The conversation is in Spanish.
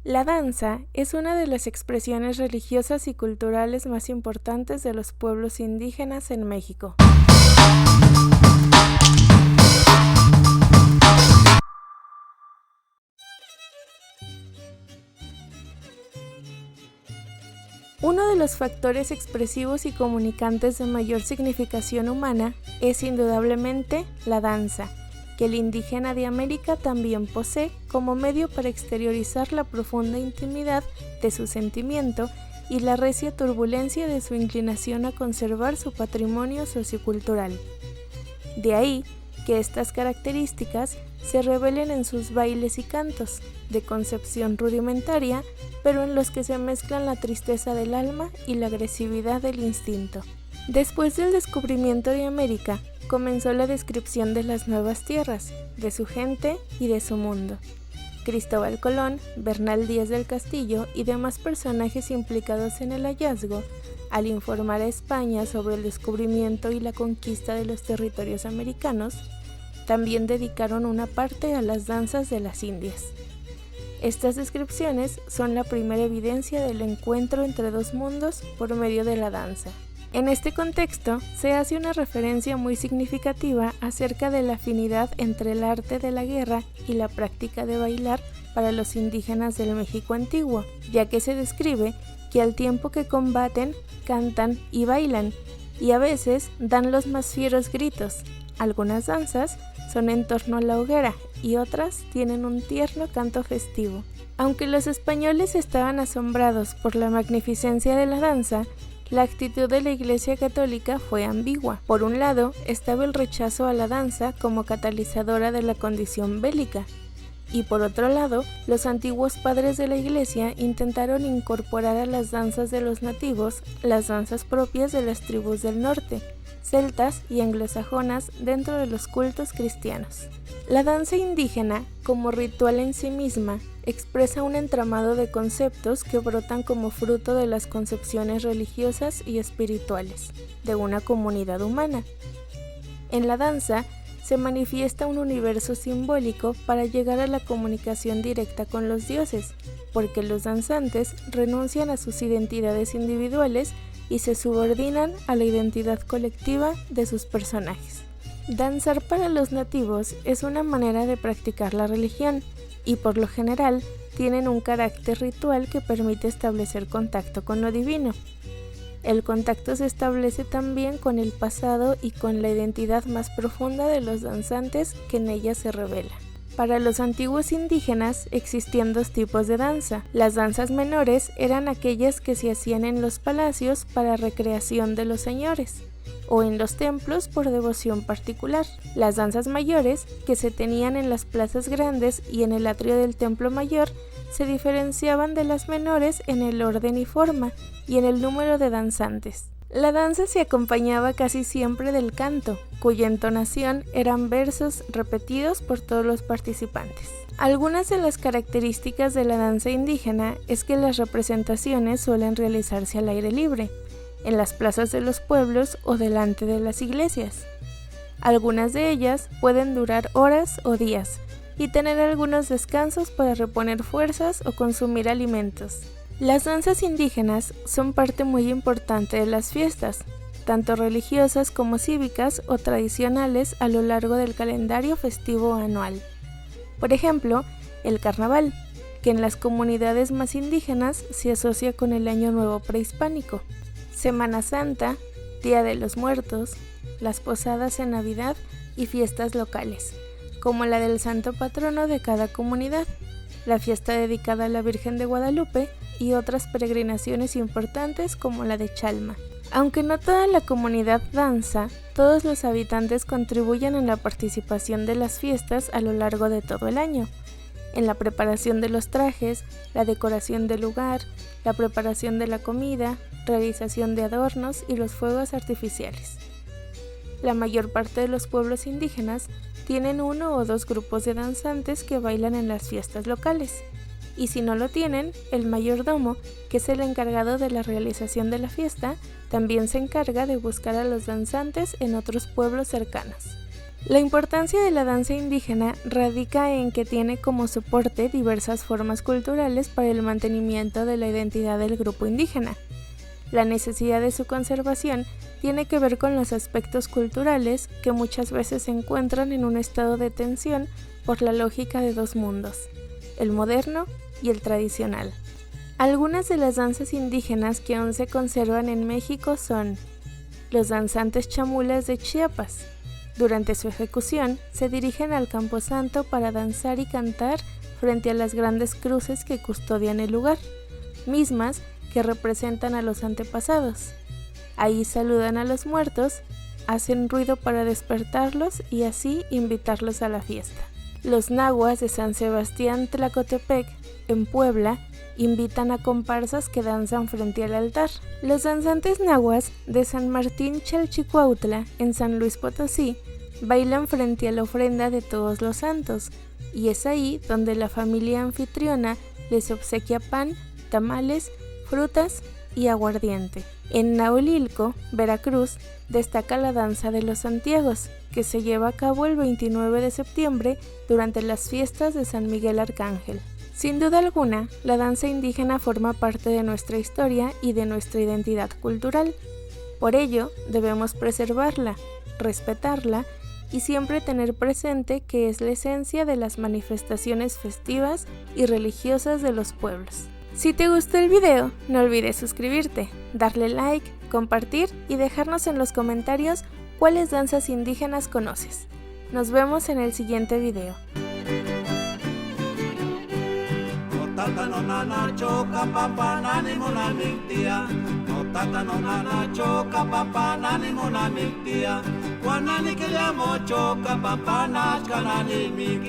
La danza es una de las expresiones religiosas y culturales más importantes de los pueblos indígenas en México. Uno de los factores expresivos y comunicantes de mayor significación humana es indudablemente la danza, que el indígena de América también posee como medio para exteriorizar la profunda intimidad de su sentimiento y la recia turbulencia de su inclinación a conservar su patrimonio sociocultural. De ahí que estas características se revelen en sus bailes y cantos, de concepción rudimentaria, pero en los que se mezclan la tristeza del alma y la agresividad del instinto. Después del descubrimiento de América, comenzó la descripción de las nuevas tierras, de su gente y de su mundo. Cristóbal Colón, Bernal Díaz del Castillo y demás personajes implicados en el hallazgo, al informar a España sobre el descubrimiento y la conquista de los territorios americanos, también dedicaron una parte a las danzas de las Indias. Estas descripciones son la primera evidencia del encuentro entre dos mundos por medio de la danza. En este contexto, se hace una referencia muy significativa acerca de la afinidad entre el arte de la guerra y la práctica de bailar para los indígenas del México antiguo, ya que se describe que al tiempo que combaten, cantan y bailan, y a veces dan los más fieros gritos. Algunas danzas son en torno a la hoguera y otras tienen un tierno canto festivo. Aunque los españoles estaban asombrados por la magnificencia de la danza, la actitud de la Iglesia Católica fue ambigua. Por un lado, estaba el rechazo a la danza como catalizadora de la condición bélica, y por otro lado, los antiguos padres de la Iglesia intentaron incorporar a las danzas de los nativos las danzas propias de las tribus del norte, celtas y anglosajonas dentro de los cultos cristianos. La danza indígena, como ritual en sí misma, expresa un entramado de conceptos que brotan como fruto de las concepciones religiosas y espirituales de una comunidad humana. En la danza se manifiesta un universo simbólico para llegar a la comunicación directa con los dioses, porque los danzantes renuncian a sus identidades individuales y se subordinan a la identidad colectiva de sus personajes. Danzar para los nativos es una manera de practicar la religión y por lo general tienen un carácter ritual que permite establecer contacto con lo divino. El contacto se establece también con el pasado y con la identidad más profunda de los danzantes que en ella se revela. Para los antiguos indígenas existían dos tipos de danza. Las danzas menores eran aquellas que se hacían en los palacios para recreación de los señores, o en los templos por devoción particular. Las danzas mayores, que se tenían en las plazas grandes y en el atrio del templo mayor, se diferenciaban de las menores en el orden y forma, y en el número de danzantes. La danza se acompañaba casi siempre del canto, cuya entonación eran versos repetidos por todos los participantes. Algunas de las características de la danza indígena es que las representaciones suelen realizarse al aire libre, en las plazas de los pueblos o delante de las iglesias. Algunas de ellas pueden durar horas o días y tener algunos descansos para reponer fuerzas o consumir alimentos. Las danzas indígenas son parte muy importante de las fiestas, tanto religiosas como cívicas o tradicionales a lo largo del calendario festivo anual. Por ejemplo, el carnaval, que en las comunidades más indígenas se asocia con el Año Nuevo prehispánico. Semana Santa, Día de los Muertos, las posadas en Navidad y fiestas locales, como la del santo patrono de cada comunidad, la fiesta dedicada a la Virgen de Guadalupe y otras peregrinaciones importantes como la de Chalma. Aunque no toda la comunidad danza, todos los habitantes contribuyen en la participación de las fiestas a lo largo de todo el año, en la preparación de los trajes, la decoración del lugar, la preparación de la comida, realización de adornos y los fuegos artificiales. La mayor parte de los pueblos indígenas tienen uno o dos grupos de danzantes que bailan en las fiestas locales, y si no lo tienen, el mayordomo, que es el encargado de la realización de la fiesta, también se encarga de buscar a los danzantes en otros pueblos cercanos. La importancia de la danza indígena radica en que tiene como soporte diversas formas culturales para el mantenimiento de la identidad del grupo indígena. La necesidad de su conservación tiene que ver con los aspectos culturales que muchas veces se encuentran en un estado de tensión por la lógica de dos mundos, el moderno y el tradicional. Algunas de las danzas indígenas que aún se conservan en México son los danzantes chamulas de Chiapas. Durante su ejecución, se dirigen al camposanto para danzar y cantar frente a las grandes cruces que custodian el lugar, mismas que representan a los antepasados. Ahí saludan a los muertos, hacen ruido para despertarlos y así invitarlos a la fiesta. Los nahuas de San Sebastián Tlacotepec, en Puebla, invitan a comparsas que danzan frente al altar. Los danzantes nahuas de San Martín Chalchicuautla, en San Luis Potosí, bailan frente a la ofrenda de todos los santos, y es ahí donde la familia anfitriona les obsequia pan, tamales, frutas y aguardiente. En Naolilco, Veracruz, destaca la danza de los Santiagos, que se lleva a cabo el 29 de septiembre durante las fiestas de San Miguel Arcángel. Sin duda alguna, la danza indígena forma parte de nuestra historia y de nuestra identidad cultural. Por ello, debemos preservarla, respetarla y siempre tener presente que es la esencia de las manifestaciones festivas y religiosas de los pueblos. Si te gustó el video, no olvides suscribirte, darle like, compartir y dejarnos en los comentarios cuáles danzas indígenas conoces. Nos vemos en el siguiente video. Tata no nana choca papa nani mona mintia. No tata no nana choca papa nani mona mintia. Wanani que llamo choca papa nas canani mingi.